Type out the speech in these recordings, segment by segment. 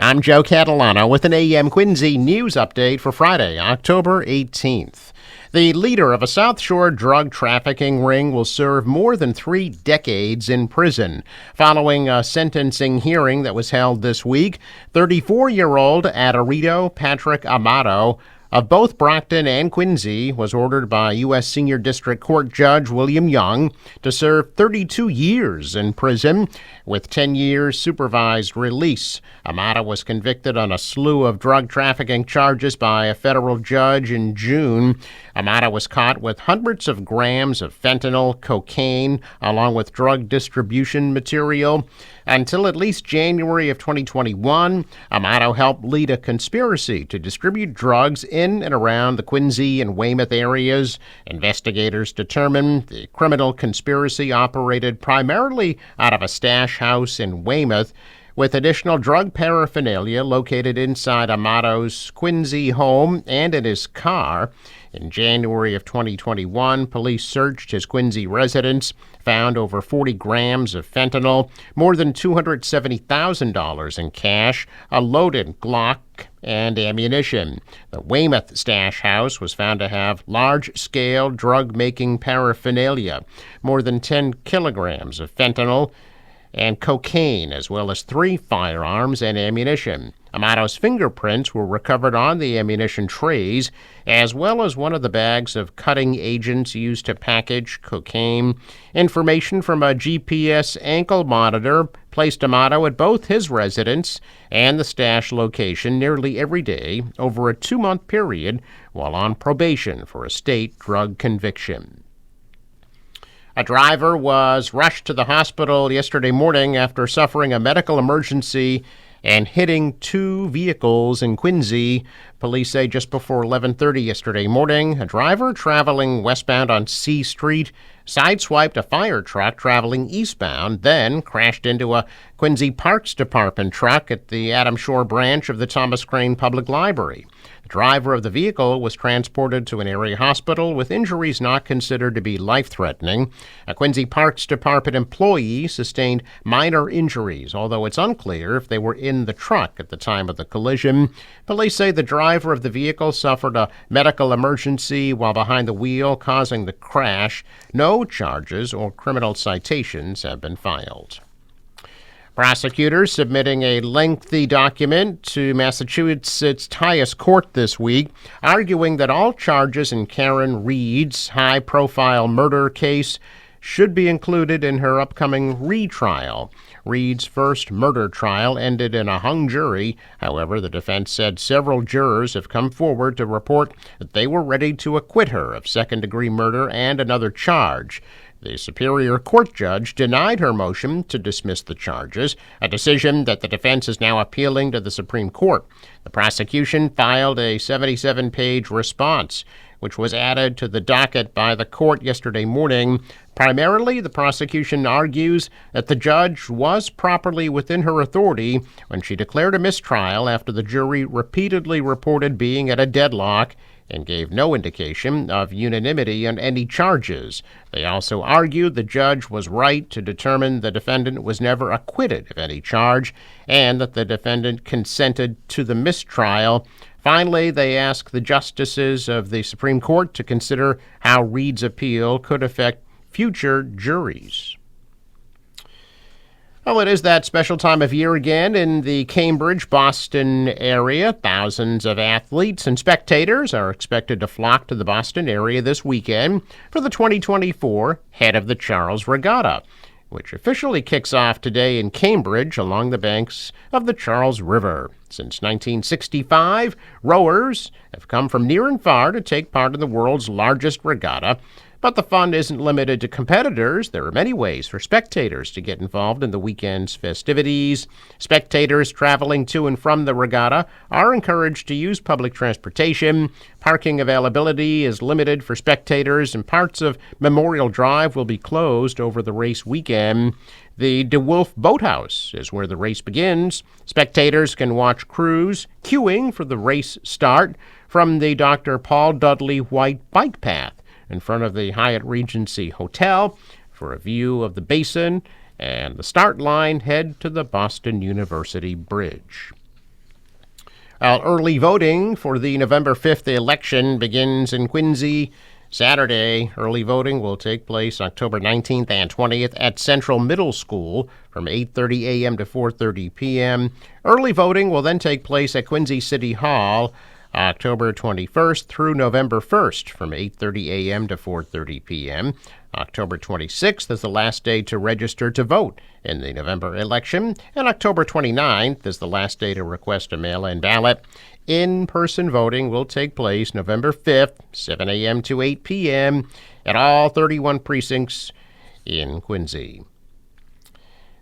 I'm Joe Catalano with an AM Quincy news update for Friday, October 18th. The leader of a South Shore drug trafficking ring will serve more than 3 decades in prison. Following a sentencing hearing that was held this week, 34-year-old Adarito Patrick Amato of both Brockton and Quincy was ordered by U.S. Senior District Court Judge William Young to serve 32 years in prison with 10 years supervised release. Amato was convicted on a slew of drug trafficking charges by a federal judge in June. Amato was caught with hundreds of grams of fentanyl, cocaine, along with drug distribution material. Until at least January of 2021, Amato helped lead a conspiracy to distribute drugs in and around the Quincy and Weymouth areas. Investigators determined the criminal conspiracy operated primarily out of a stash house in Weymouth, with additional drug paraphernalia located inside Amato's Quincy home and in his car. In January of 2021, police searched his Quincy residence, found over 40 grams of fentanyl, more than $270,000 in cash, a loaded Glock, and ammunition. The Weymouth stash house was found to have large-scale drug-making paraphernalia, more than 10 kilograms of fentanyl, and cocaine, as well as 3 firearms and ammunition. Amato's fingerprints were recovered on the ammunition trays, as well as one of the bags of cutting agents used to package cocaine. Information from a GPS ankle monitor placed Amato at both his residence and the stash location nearly every day over a 2-month period while on probation for a state drug conviction. A driver was rushed to the hospital yesterday morning after suffering a medical emergency and hitting 2 vehicles in Quincy. Police say just before 11:30 yesterday morning, a driver traveling westbound on C Street sideswiped a fire truck traveling eastbound, then crashed into a Quincy Parks Department truck at the Adams Shore branch of the Thomas Crane Public Library. The driver of the vehicle was transported to an area hospital with injuries not considered to be life-threatening. A Quincy Parks Department employee sustained minor injuries, although it's unclear if they were in the truck at the time of the collision. Police say the driver of the vehicle suffered a medical emergency while behind the wheel, causing the crash. No charges or criminal citations have been filed. Prosecutors submitting a lengthy document to Massachusetts' highest court this week, arguing that all charges in Karen Reed's high-profile murder case should be included in her upcoming retrial. Reed's first murder trial ended in a hung jury. However, the defense said several jurors have come forward to report that they were ready to acquit her of second-degree murder and another charge. The Superior Court judge denied her motion to dismiss the charges, a decision that the defense is now appealing to the Supreme Court. The prosecution filed a 77-page response, which was added to the docket by the court yesterday morning. Primarily, the prosecution argues that the judge was properly within her authority when she declared a mistrial after the jury repeatedly reported being at a deadlock and gave no indication of unanimity on any charges. They also argued the judge was right to determine the defendant was never acquitted of any charge and that the defendant consented to the mistrial. Finally, they asked the justices of the Supreme Court to consider how Reed's appeal could affect future juries. Well, it is that special time of year again in the Cambridge, Boston area. Thousands of athletes and spectators are expected to flock to the Boston area this weekend for the 2024 Head of the Charles Regatta, which officially kicks off today in Cambridge along the banks of the Charles River. Since 1965, rowers have come from near and far to take part in the world's largest regatta. But the fun isn't limited to competitors. There are many ways for spectators to get involved in the weekend's festivities. Spectators traveling to and from the regatta are encouraged to use public transportation. Parking availability is limited for spectators, and parts of Memorial Drive will be closed over the race weekend. The DeWolf Boathouse is where the race begins. Spectators can watch crews queuing for the race start from the Dr. Paul Dudley White Bike Path in front of the Hyatt Regency Hotel. For a view of the basin and the start line, head to the Boston University Bridge. Early voting for the November 5th election begins in Quincy Saturday. Early voting will take place October 19th and 20th at Central Middle School from 8:30 a.m. to 4:30 p.m. Early voting will then take place at Quincy City Hall October 21st through November 1st from 8:30 a.m. to 4:30 p.m. October 26th is the last day to register to vote in the November election, and October 29th is the last day to request a mail-in ballot. In-person voting will take place November 5th, 7 a.m. to 8 p.m. at all 31 precincts in Quincy.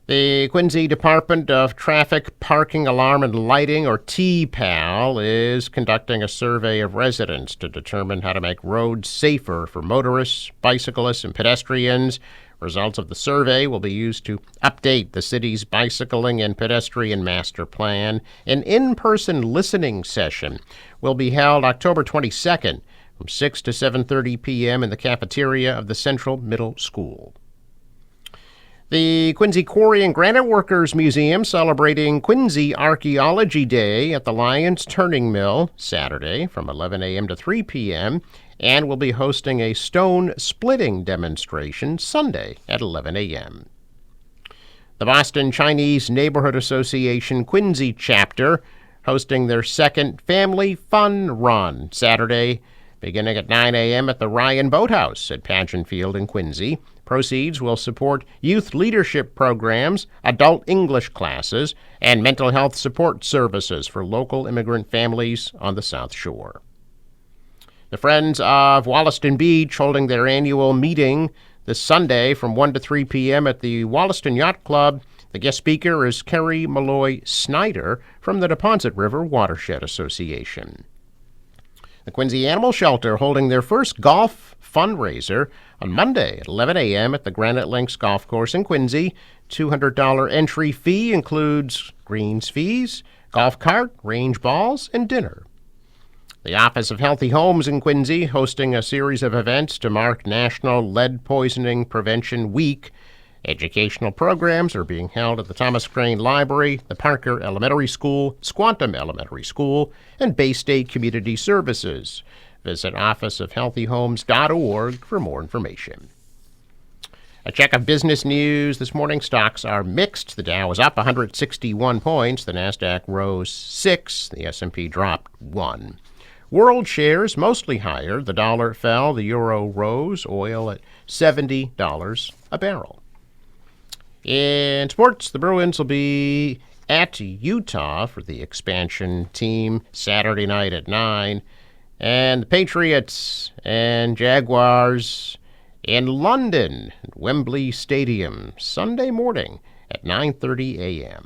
The Quincy Department of Traffic Parking Alarm and Lighting, or TPAL, is conducting a survey of residents to determine how to make roads safer for motorists, bicyclists, and pedestrians. Results of the survey will be used to update the city's bicycling and pedestrian master plan. An in-person listening session will be held October 22nd from 6 to 7:30 p.m. in the cafeteria of the Central Middle School. The Quincy Quarry and Granite Workers Museum celebrating Quincy Archaeology Day at the Lyons Turning Mill Saturday from 11 a.m. to 3 p.m. and will be hosting a stone splitting demonstration Sunday at 11 a.m. The Boston Chinese Neighborhood Association Quincy chapter hosting their second Family Fun Run Saturday beginning at 9 a.m. at the Ryan Boathouse at Pageant Field in Quincy. Proceeds will support youth leadership programs, adult English classes, and mental health support services for local immigrant families on the South Shore. The Friends of Wollaston Beach holding their annual meeting this Sunday from 1 to 3 p.m. at the Wollaston Yacht Club. The guest speaker is Kerry Malloy Snyder from the Neponset River Watershed Association. The Quincy Animal Shelter holding their first golf fundraiser on Monday at 11 a.m. at the Granite Links Golf Course in Quincy. $200 entry fee includes greens fees, golf cart, range balls, and dinner. The Office of Healthy Homes in Quincy hosting a series of events to mark National Lead Poisoning Prevention Week. Educational programs are being held at the Thomas Crane Library, the Parker Elementary School, Squantum Elementary School, and Bay State Community Services. Visit officeofhealthyhomes.org for more information. A check of business news this morning. Stocks are mixed. The Dow is up 161 points. The Nasdaq rose 6. The S&P dropped 1. World shares mostly higher. The dollar fell. The euro rose. Oil at $70 a barrel. In sports, the Bruins will be at Utah for the expansion team Saturday night at 9. And the Patriots and Jaguars in London at Wembley Stadium Sunday morning at 9:30 a.m.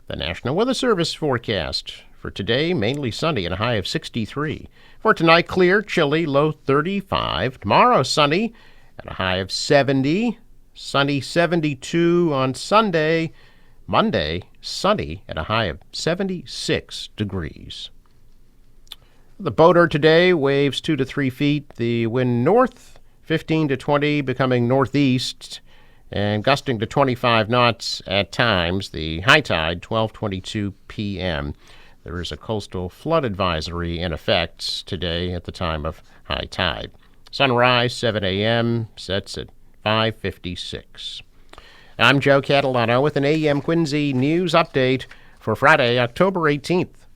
The National Weather Service forecast for today, mainly sunny and a high of 63. For tonight, clear, chilly, low 35. Tomorrow, sunny and a high of 70. Sunny 72 on Sunday. Monday, sunny at a high of 76 degrees. The boater today waves 2 to 3 feet. The wind north, 15 to 20, becoming northeast, and gusting to 25 knots at times. The high tide, 12:22 p.m. There is a coastal flood advisory in effect today at the time of high tide. Sunrise, 7 a.m., sets at 5:56. I'm Joe Catalano with an AM Quincy News Update for Friday, October 18th.